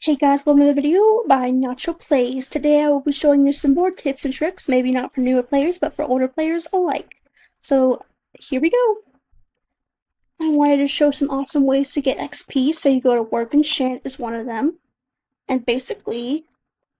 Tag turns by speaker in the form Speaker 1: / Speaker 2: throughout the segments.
Speaker 1: Hey guys, welcome to the video by Nacho Plays. Today I will be showing you some more tips and tricks, maybe not for newer players, but for older players alike. So, here we go. I wanted to show some awesome ways to get XP, so you go to Work Enchant is one of them. And basically,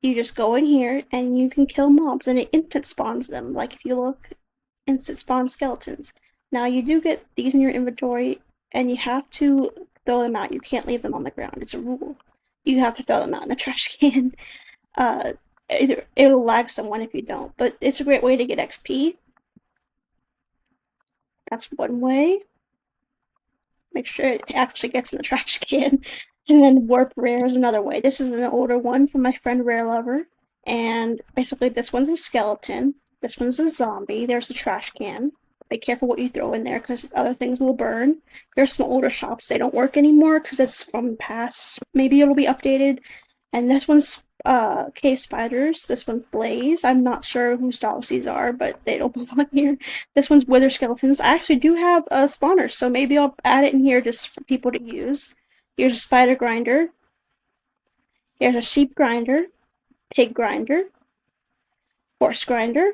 Speaker 1: you just go in here and you can kill mobs and it instant spawns them. Like if you look, instant spawn skeletons. Now you do get these in your inventory and you have to throw them out. You can't leave them on the ground. It's a rule. You have to throw them out in the trash can. Uh, it'll lag someone if you don't, but it's a great way to get XP. That's one way. Make sure it actually gets in the trash can. And then warp rare is another way. This is an older one from my friend Rare Lover. And basically this one's a skeleton. This one's a zombie. There's the trash can. Be careful what you throw in there because other things will burn. There's some older shops. They don't work anymore because it's from the past. Maybe it'll be updated. And this one's cave spiders. This one's blaze. I'm not sure whose dogs these are, but they don't belong here. This one's wither skeletons. I actually do have a spawner, so maybe I'll add it in here just for people to use. Here's a spider grinder. Here's a sheep grinder, pig grinder, horse grinder,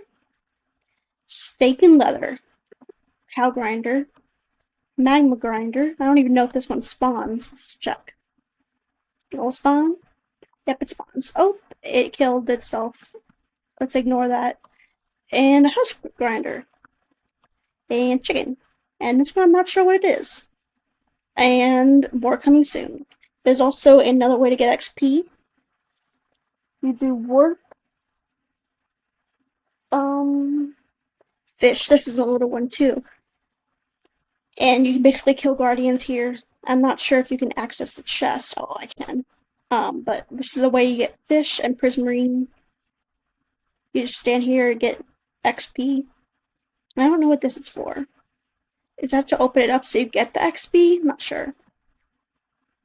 Speaker 1: steak and leather, cow grinder, magma grinder. I don't even know if this one spawns. Let's check. It'll spawn. Yep, it spawns. Oh, it killed itself. Let's ignore that. And a house grinder. And chicken. And this one I'm not sure what it is. And more coming soon. There's also another way to get XP. You do warp. Fish. This is a little one too. And you can basically kill guardians here. I'm not sure if you can access the chest. Oh, I can. But this is the way you get fish and prismarine. You just stand here and get XP. I don't know what this is for. Is that to open it up so you get the XP? I'm not sure.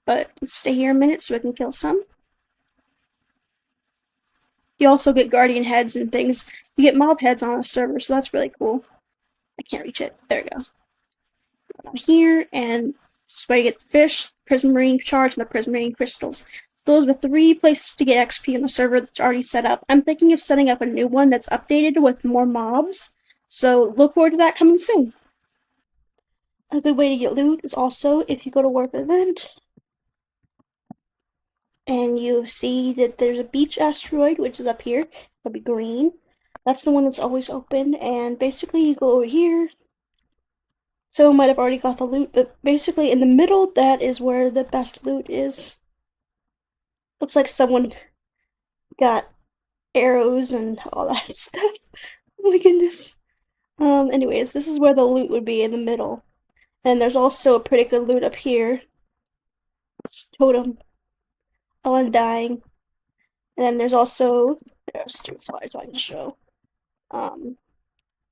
Speaker 1: But let's stay here a minute so we can kill some. You also get guardian heads and things. You get mob heads on a server, so that's really cool. I can't reach it. There we go. Down here, and this is where you get fish, prismarine shards, and the prismarine crystals. Those are 3 places to get XP on the server that's already set up. I'm thinking of setting up a new one that's updated with more mobs, so look forward to that coming soon. A good way to get loot is also if you go to Warp Event and you see that there's a beach asteroid, which is up here. It'll be green. That's the one that's always open, and basically you go over here. Someone might have already got the loot, but basically in the middle, that is where the best loot is. Looks like someone got arrows and all that stuff. Oh my goodness. Anyways, this is where the loot would be, in the middle. And there's also a pretty good loot up here. It's totem. Undying. And then there's also, there's 2 flyers I can show.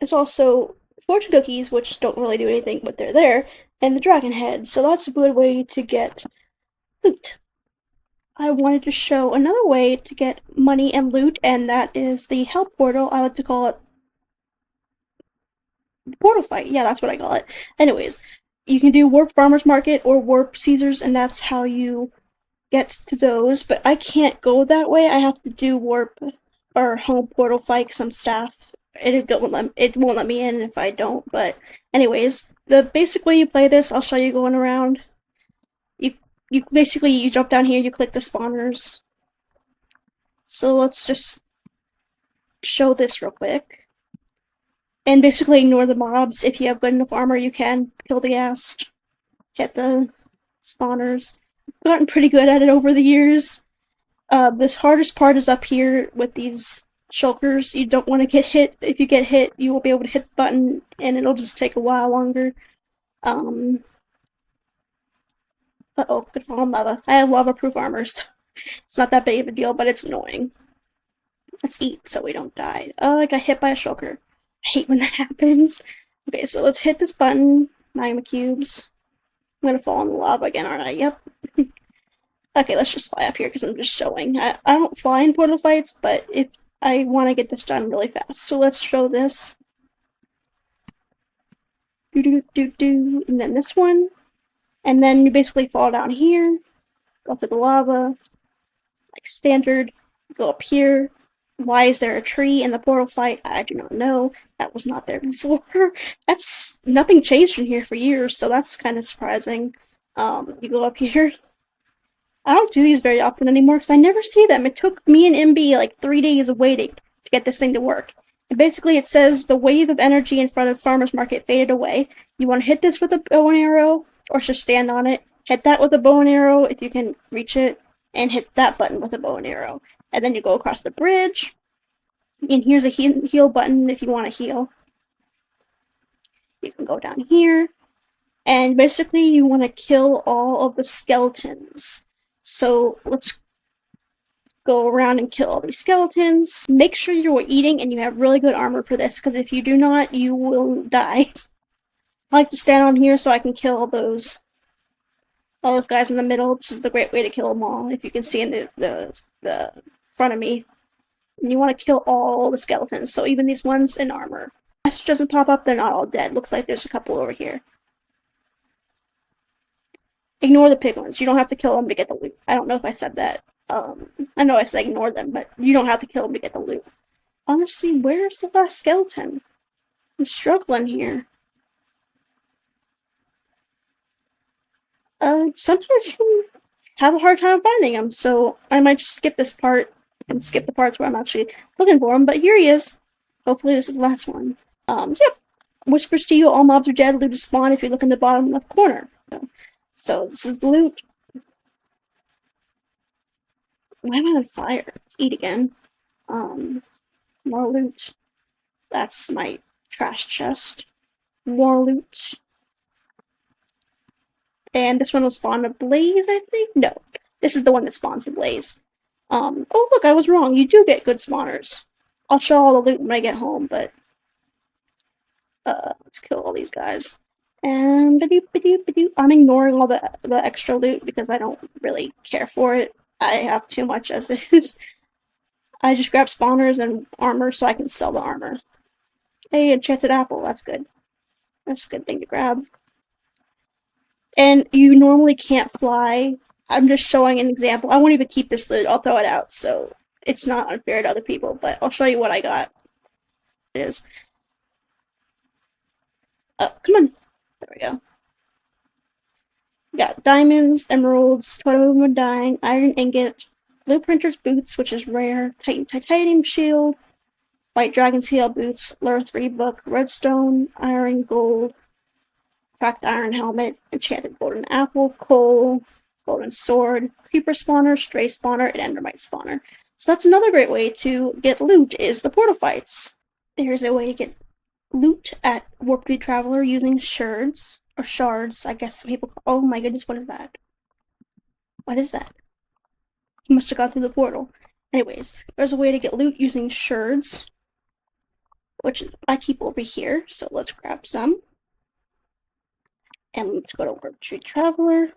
Speaker 1: There's also fortune cookies, which don't really do anything, but they're there, and the dragon head. So that's a good way to get loot. I wanted to show another way to get money and loot, and that is the help portal. I like to call it portal fight. Yeah, that's what I call it. Anyways, you can do warp farmers market or warp Caesars, and that's how you get to those. But I can't go that way. I have to do warp or home portal fight because I'm staff. It won't let me in if I don't. But anyways, the basic way you play this, I'll show you going around. You basically you jump down here, you click the spawners. So let's just show this real quick. And basically ignore the mobs. If you have good enough armor, you can kill the ghast. Hit the spawners. I've gotten pretty good at it over the years. This hardest part is up here with these shulkers. You don't want to get hit. If you get hit, you won't be able to hit the button, and it'll just take a while longer. Uh-oh, could fall in lava. I have lava-proof armor, so it's not that big of a deal, but it's annoying. Let's eat so we don't die. Oh, I got hit by a shulker. I hate when that happens. Okay, so let's hit this button. Magma cubes. I'm gonna fall in the lava again, aren't I? Yep. Okay, let's just fly up here because I'm just showing. I don't fly in portal fights, but if I want to get this done really fast. So let's show this. Do. And then this one. And then you basically fall down here, go through the lava, like standard. Go up here. Why is there a tree in the portal fight? I do not know. That was not there before. That's nothing changed in here for years, so that's kind of surprising. You go up here. I don't do these very often anymore because I never see them. It took me and MB like 3 days of waiting to get this thing to work. And basically, it says the wave of energy in front of the farmer's market faded away. You want to hit this with a bow and arrow, or just stand on it. Hit that with a bow and arrow if you can reach it, and hit that button with a bow and arrow. And then you go across the bridge. And here's a heal button if you want to heal. You can go down here. And basically, you want to kill all of the skeletons. So let's go around and kill all these skeletons. Make sure you're eating and you have really good armor for this, because if you do not, you will die. I like to stand on here so I can kill all those guys in the middle. This is a great way to kill them all, if you can see in the front of me. And you want to kill all the skeletons, so even these ones in armor. If it doesn't pop up, they're not all dead. Looks like there's a couple over here. Ignore the piglins. You don't have to kill them to get the loot. I don't know if I said that. I know I said ignore them, but you don't have to kill them to get the loot. Honestly, where's the last skeleton? I'm struggling here. Sometimes you have a hard time finding him, so I might just skip this part and skip the parts where I'm actually looking for him, but here he is. Hopefully this is the last one. Yep. Whispers to you, all mobs are dead, loot is spawn if you look in the bottom left corner. So this is the loot. Why am I on fire? Let's eat again. More loot. That's my trash chest. More loot. And this one will spawn a blaze, I think? No. This is the one that spawns the blaze. Oh look, I was wrong. You do get good spawners. I'll show all the loot when I get home, but let's kill all these guys. And I'm ignoring all the extra loot because I don't really care for it. I have too much as is. I just grab spawners and armor so I can sell the armor. Hey, enchanted apple, that's good. That's a good thing to grab. And you normally can't fly. I'm just showing an example. I won't even keep this loot. I'll throw it out, so it's not unfair to other people, but I'll show you what I got. It is. Come on. There we go. We got diamonds, emeralds, totem of undying, iron ingot, blueprinter's boots, which is rare, titanium shield, white dragon's heel boots, lure 3 book, redstone, iron, gold, cracked iron helmet, enchanted golden apple, coal, golden sword, creeper spawner, stray spawner, and endermite spawner. So that's another great way to get loot, is the portal fights. There's a way to get loot at Warp Speed Traveler using shards, or shards, I guess some people call. Oh my goodness, what is that? What is that? He must have gone through the portal. Anyways, there's a way to get loot using shards, which I keep over here, so let's grab some. And let's go to Warp Speed Traveler.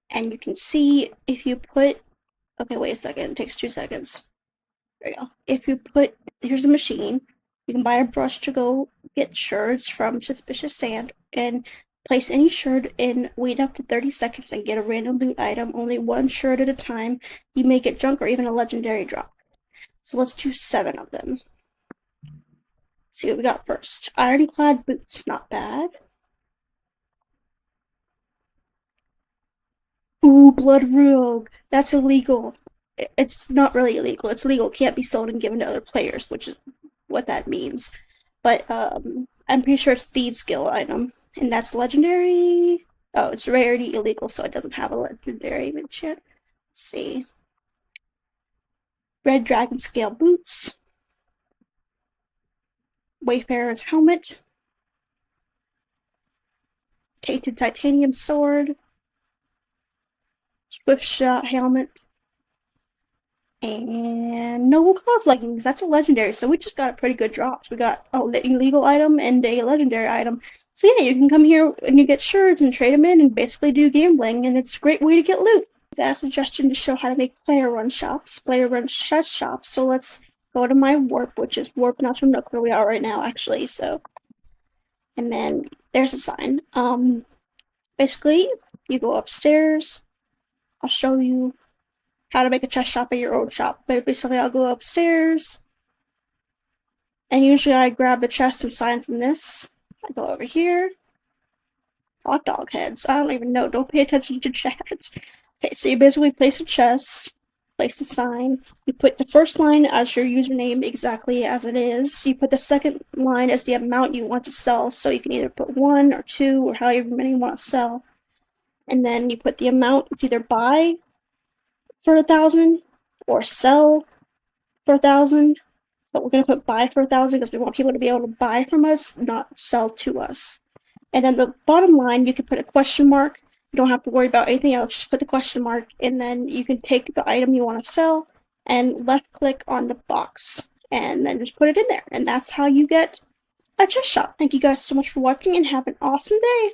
Speaker 1: And you can see if you put, okay, wait a second, it takes 2 seconds. There you go. If you put, here's the machine. You can buy a brush to go get shards from Suspicious Sand and place any shard in, wait up to 30 seconds and get a random loot item, only 1 shard at a time. You may get junk or even a legendary drop. So let's do 7 of them. See what we got first. Ironclad boots, not bad. Ooh, Blood Rogue. That's illegal. It's not really illegal. It's legal. It can't be sold and given to other players, which is what that means. But I'm pretty sure it's Thieves Guild item. And that's legendary. Oh, it's rarity illegal, so it doesn't have a legendary image yet. Let's see. Red Dragon Scale boots. Wayfarer's helmet. Tainted Titanium sword. Swift Shot helmet. And Noble Cause leggings. That's a legendary, so we just got pretty good drops. We got an illegal item and a legendary item. So yeah, you can come here and you get shards and trade them in and basically do gambling, and it's a great way to get loot. Got a suggestion to show how to make player run shops, player run chest shops. So let's go to my warp, which is warp not from Nook, where we are right now, actually. So, and then there's a sign. Basically, you go upstairs. I'll show you. how to make a chest shop at your own shop. But basically, I'll go upstairs, and usually I grab the chest and sign from this. I go over here. Hot dog heads. I don't even know. Don't pay attention to chat. Okay, so you basically place a chest, place a sign. You put the first line as your username exactly as it is. You put the second line as the amount you want to sell. So you can either put 1 or 2 or however many you want to sell. And then you put the amount. It's either buy for 1,000 or sell for 1,000. But we're going to put buy for 1,000 because we want people to be able to buy from us, not sell to us. And then the bottom line, you can put a question mark. You don't have to worry about anything else. Just put the question mark, and then you can take the item you want to sell and left click on the box, and then just put it in there. And that's how you get a chest shop. Thank you guys so much for watching, and have an awesome day.